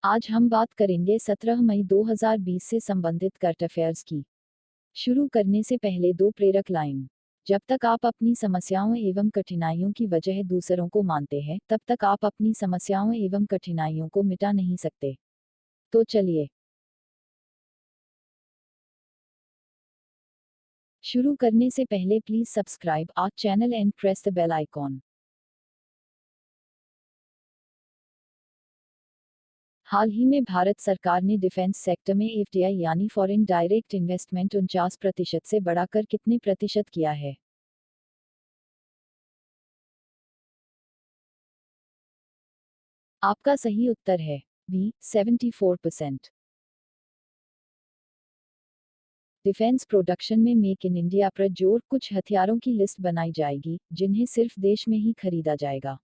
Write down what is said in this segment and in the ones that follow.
आज हम बात करेंगे 17 मई 2020 से संबंधित करंट अफेयर्स की। शुरू करने से पहले दो प्रेरक लाइन। जब तक आप अपनी समस्याओं एवं कठिनाइयों की वजह दूसरों को मानते हैं, तब तक आप अपनी समस्याओं एवं कठिनाइयों को मिटा नहीं सकते। तो चलिए शुरू करने से पहले please subscribe our channel and press the bell icon. हाल ही में भारत सरकार ने डिफेंस सेक्टर में एफडीआई यानी फॉरेन डायरेक्ट इन्वेस्टमेंट 49% से बढ़ाकर कितने प्रतिशत किया है? आपका सही उत्तर है बी 74%। डिफेंस प्रोडक्शन में मेक इन इंडिया पर जोर, कुछ हथियारों की लिस्ट बनाई जाएगी जिन्हें सिर्फ देश में ही खरीदा जाएगा।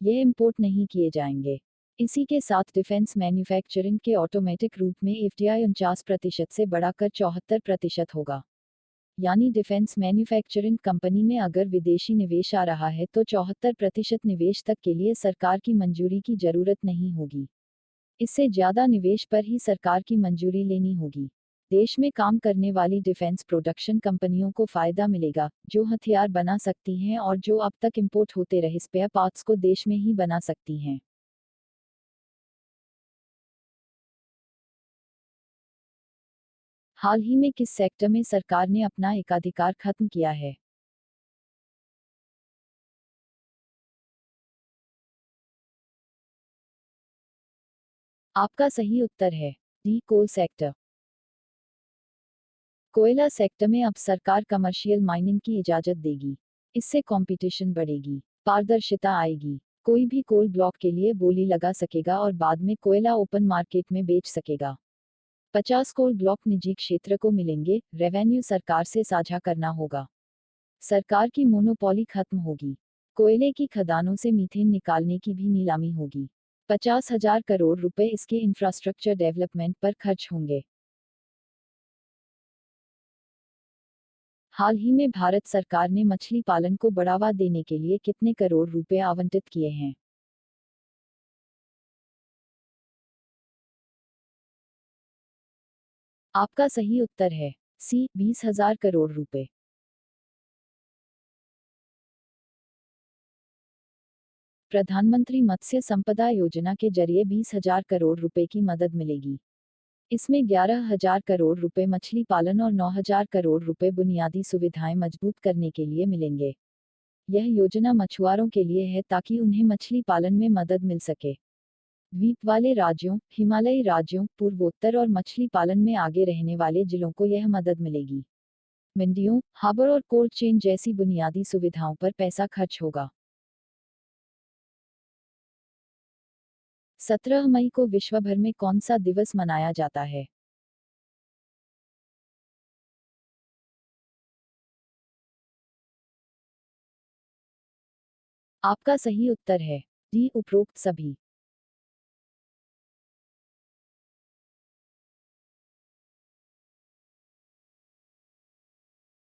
ये इंपोर्ट नहीं किए जाएंगे। इसी के साथ डिफेंस मैन्युफैक्चरिंग के ऑटोमेटिक रूप में एफडीआई 49% से बढ़ाकर 74% होगा। यानी डिफेंस मैन्युफैक्चरिंग कंपनी में अगर विदेशी निवेश आ रहा है तो 74% निवेश तक के लिए सरकार की मंजूरी की जरूरत नहीं होगी। इससे ज्यादा निवेश पर ही सरकार की मंजूरी लेनी होगी। देश में काम करने वाली डिफेंस प्रोडक्शन कंपनियों को फायदा मिलेगा, जो हथियार बना सकती हैं और जो अब तक इंपोर्ट होते रहे स्पेयर पार्ट्स को देश में ही बना सकती हैं। हाल ही में किस सेक्टर में सरकार ने अपना एकाधिकार खत्म किया है? आपका सही उत्तर है डी कोल सेक्टर। कोयला सेक्टर में अब सरकार कमर्शियल माइनिंग की इजाजत देगी। इससे कंपटीशन बढ़ेगी, पारदर्शिता आएगी। कोई भी कोल ब्लॉक के लिए बोली लगा सकेगा और बाद में कोयला ओपन मार्केट में बेच सकेगा। 50 कोल ब्लॉक निजी क्षेत्र को मिलेंगे, रेवेन्यू सरकार से साझा करना होगा। सरकार की मोनोपोली खत्म होगी। कोयले की खदानों से मीथेन निकालने की भी नीलामी होगी। 50,000 करोड़ रुपए इसके इंफ्रास्ट्रक्चर डेवलपमेंट पर खर्च होंगे। हाल ही में भारत सरकार ने मछली पालन को बढ़ावा देने के लिए कितने करोड़ रुपए आवंटित किए हैं? आपका सही उत्तर है सी 20,000 करोड़ रुपए। प्रधानमंत्री मत्स्य संपदा योजना के जरिए 20,000 करोड़ रुपए की मदद मिलेगी। इसमें 11,000 करोड़ रुपए मछली पालन और 9,000 करोड़ रुपए बुनियादी सुविधाएं मजबूत करने के लिए मिलेंगे। यह योजना मछुआरों के लिए है ताकि उन्हें मछली पालन में मदद मिल सके। द्वीप वाले राज्यों, हिमालयी राज्यों, पूर्वोत्तर और मछली पालन में आगे रहने वाले जिलों को यह मदद मिलेगी। मंडियों, हार्बर और कोल्ड चेन जैसी बुनियादी सुविधाओं पर पैसा खर्च होगा। 17 मई को विश्व भर में कौन सा दिवस मनाया जाता है? आपका सही उत्तर है डी उपरोक्त सभी।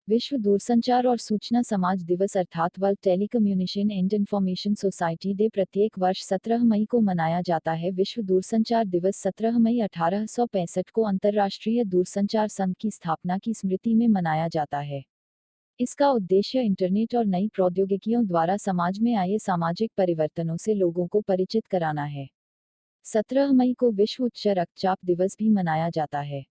विश्व दूरसंचार और सूचना समाज दिवस अर्थात world telecommunication and information society day प्रत्येक वर्ष 17 मई को मनाया जाता है। विश्व दूरसंचार दिवस 17 मई 1865 को अंतर्राष्ट्रीय दूरसंचार संघ की स्थापना की स्मृति में मनाया जाता है। इसका उद्देश्य इंटरनेट और नई प्रौद्योगिकियों द्वारा समाज में आए सामाजिक परिवर्तनों से लोगों को परिचित कराना है। 17 मई को विश्व उच्च रक्तचाप दिवस भी मनाया जाता है।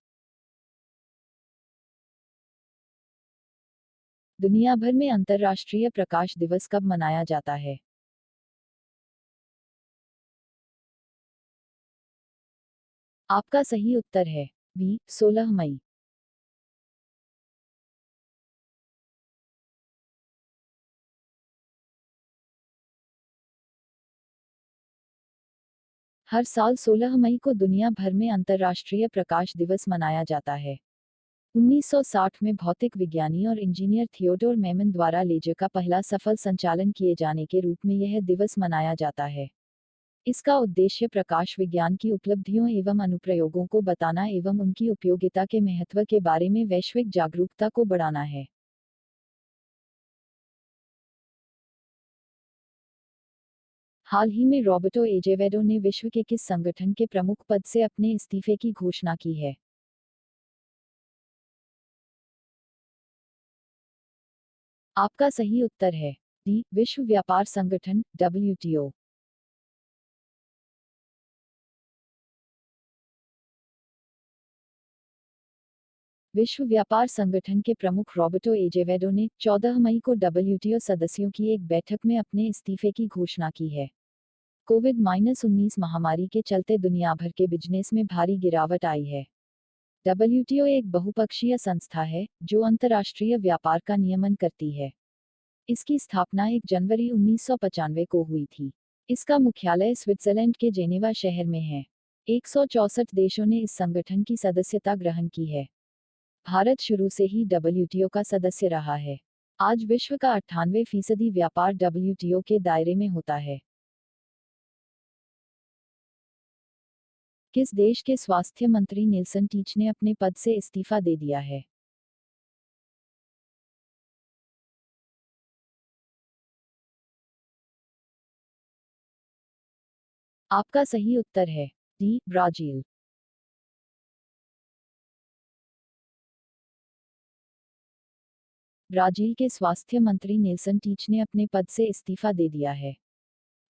दुनिया भर में अंतर्राष्ट्रीय प्रकाश दिवस कब मनाया जाता है? आपका सही उत्तर है बी 16 मई। हर साल 16 मई को दुनिया भर में अंतर्राष्ट्रीय प्रकाश दिवस मनाया जाता है। 1960 में भौतिक विज्ञानी और इंजीनियर थियोडोर मेमन द्वारा लेजर का पहला सफल संचालन किए जाने के रूप में यह दिवस मनाया जाता है। इसका उद्देश्य प्रकाश विज्ञान की उपलब्धियों एवं अनुप्रयोगों को बताना एवं उनकी उपयोगिता के महत्व के बारे में वैश्विक जागरूकता को बढ़ाना है। हाल ही में रॉबर्टो एजेवेडो ने विश्व के किस संगठन के प्रमुख पद से अपने इस्तीफे की घोषणा की है? आपका सही उत्तर है डी, विश्व व्यापार संगठन WTO। विश्व व्यापार संगठन के प्रमुख रॉबर्टो एजेवेडो ने 14 मई को WTO सदस्यों की एक बैठक में अपने इस्तीफे की घोषणा की है। कोविड-19 महामारी के चलते दुनिया भर के बिजनेस में भारी गिरावट आई है। WTO एक बहुपक्षीय संस्था है जो अंतर्राष्ट्रीय व्यापार का नियमन करती है। इसकी स्थापना 1 जनवरी 1995 को हुई थी। इसका मुख्यालय स्विट्जरलैंड के जेनेवा शहर में है। 164 देशों ने इस संगठन की सदस्यता ग्रहण की है। भारत शुरू से ही WTO का सदस्य रहा है। आज विश्व का 98% व्यापार WTO के दायरे में होता है। किस देश के स्वास्थ्य मंत्री नेल्सन टीच ने अपने पद से इस्तीफा दे दिया है? आपका सही उत्तर है डी, ब्राजील। ब्राजील के स्वास्थ्य मंत्री नेल्सन टीच ने अपने पद से इस्तीफा दे दिया है।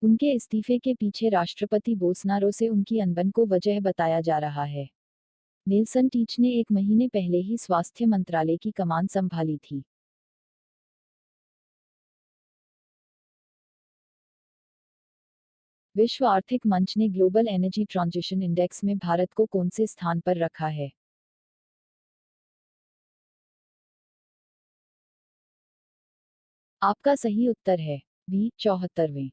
उनके इस्तीफे के पीछे राष्ट्रपति बोल्सोनारो से उनकी अनबन को वजह बताया जा रहा है। नेल्सन टीच ने 1 महीने पहले ही स्वास्थ्य मंत्रालय की कमान संभाली थी। विश्व आर्थिक मंच ने ग्लोबल एनर्जी ट्रांजिशन इंडेक्स में भारत को कौन से स्थान पर रखा है? आपका सही उत्तर है बी, 74वें।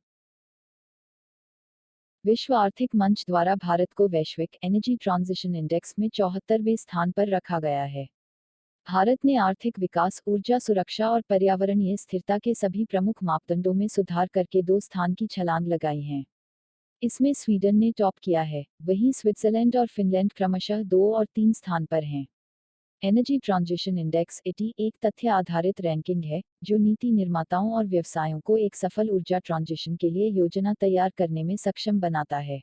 विश्व आर्थिक मंच द्वारा भारत को वैश्विक एनर्जी ट्रांजिशन इंडेक्स में 74वें स्थान पर रखा गया है। भारत ने आर्थिक विकास, ऊर्जा सुरक्षा और पर्यावरणीय स्थिरता के सभी प्रमुख मापदंडों में सुधार करके 2 स्थान की छलांग लगाई है। इसमें स्वीडन ने टॉप किया है, वहीं स्विट्जरलैंड और फिनलैंड क्रमशः 2 और 3 स्थान पर हैं। एनर्जी ट्रांजिशन इंडेक्स एटी एक तथ्य आधारित रैंकिंग है जो नीति निर्माताओं और व्यवसायों को एक सफल ऊर्जा ट्रांजिशन के लिए योजना तैयार करने में सक्षम बनाता है।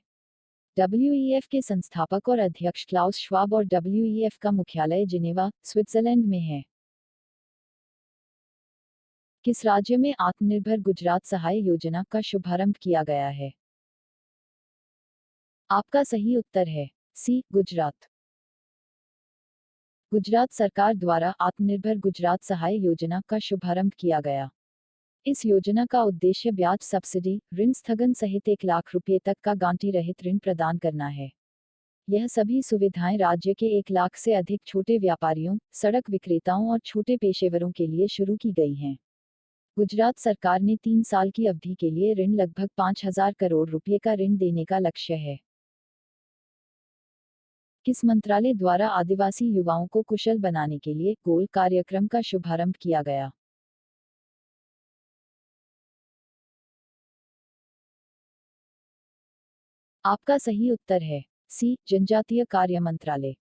WEF के संस्थापक और अध्यक्ष क्लाउस श्वाब और WEF का मुख्यालय जिनेवा, स्विट्जरलैंड में है। किस राज्य में आत्मनिर्भर गुजरात सहाय योजना का शुभारंभ किया गया है? आपका सही उत्तर है सी, गुजरात। गुजरात सरकार द्वारा आत्मनिर्भर गुजरात सहाय योजना का शुभारंभ किया गया। इस योजना का उद्देश्य ब्याज सब्सिडी, ऋण स्थगन सहित 1 लाख रुपये तक का गारंटी रहित ऋण प्रदान करना है। यह सभी सुविधाएं राज्य के 1 लाख से अधिक छोटे व्यापारियों, सड़क विक्रेताओं और छोटे पेशेवरों के लिए शुरू की गई हैं। गुजरात सरकार ने 3 साल की अवधि के लिए ऋण लगभग 5,000 करोड़ रुपये का ऋण देने का लक्ष्य है। किस मंत्रालय द्वारा आदिवासी युवाओं को कुशल बनाने के लिए गोल कार्यक्रम का शुभारंभ किया गया? आपका सही उत्तर है सी, जनजातीय कार्य मंत्रालय।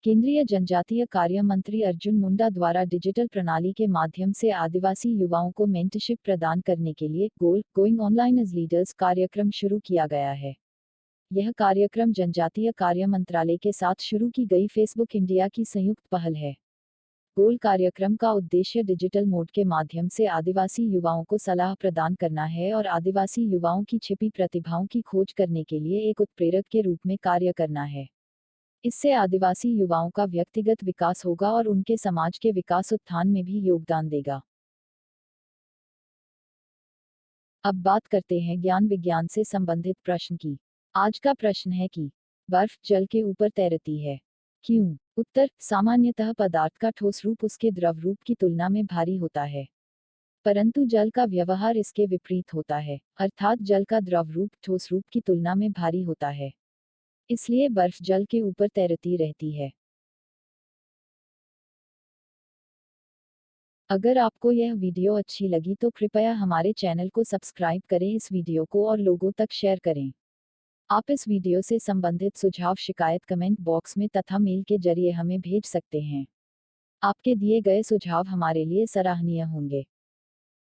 केंद्रीय जनजातीय कार्य मंत्री अर्जुन मुंडा द्वारा डिजिटल प्रणाली के माध्यम से आदिवासी युवाओं को मेंटरशिप प्रदान करने के लिए गोइंग ऑनलाइन एज लीडर्स कार्यक्रम शुरू किया गया है। यह कार्यक्रम जनजातीय कार्य मंत्रालय के साथ शुरू की गई फेसबुक इंडिया की संयुक्त पहल है। गोल कार्यक्रम का उद्देश्य डिजिटल मोड के माध्यम से आदिवासी युवाओं को सलाह प्रदान करना है और आदिवासी युवाओं की छिपी प्रतिभाओं की खोज करने के लिए एक उत्प्रेरक के रूप में कार्य करना है। इससे आदिवासी युवाओं का व्यक्तिगत विकास होगा और उनके समाज के विकास उत्थान में भी योगदान देगा। अब बात करते हैं ज्ञान विज्ञान से संबंधित प्रश्न की। आज का प्रश्न है कि बर्फ जल के ऊपर तैरती है, क्यों? उत्तर, सामान्यतः पदार्थ का ठोस रूप उसके द्रव रूप की तुलना में भारी होता है, परंतु जल का व्यवहार इसके विपरीत होता है, अर्थात जल का द्रव रूप ठोस रूप की तुलना में भारी होता है। इसलिए बर्फ जल के ऊपर तैरती रहती है। अगर आपको यह वीडियो अच्छी लगी तो कृपया हमारे चैनल को सब्सक्राइब करें, इस वीडियो को और लोगों तक शेयर करें। आप इस वीडियो से संबंधित सुझाव शिकायत कमेंट बॉक्स में तथा मेल के जरिए हमें भेज सकते हैं। आपके दिए गए सुझाव हमारे लिए सराहनीय होंगे।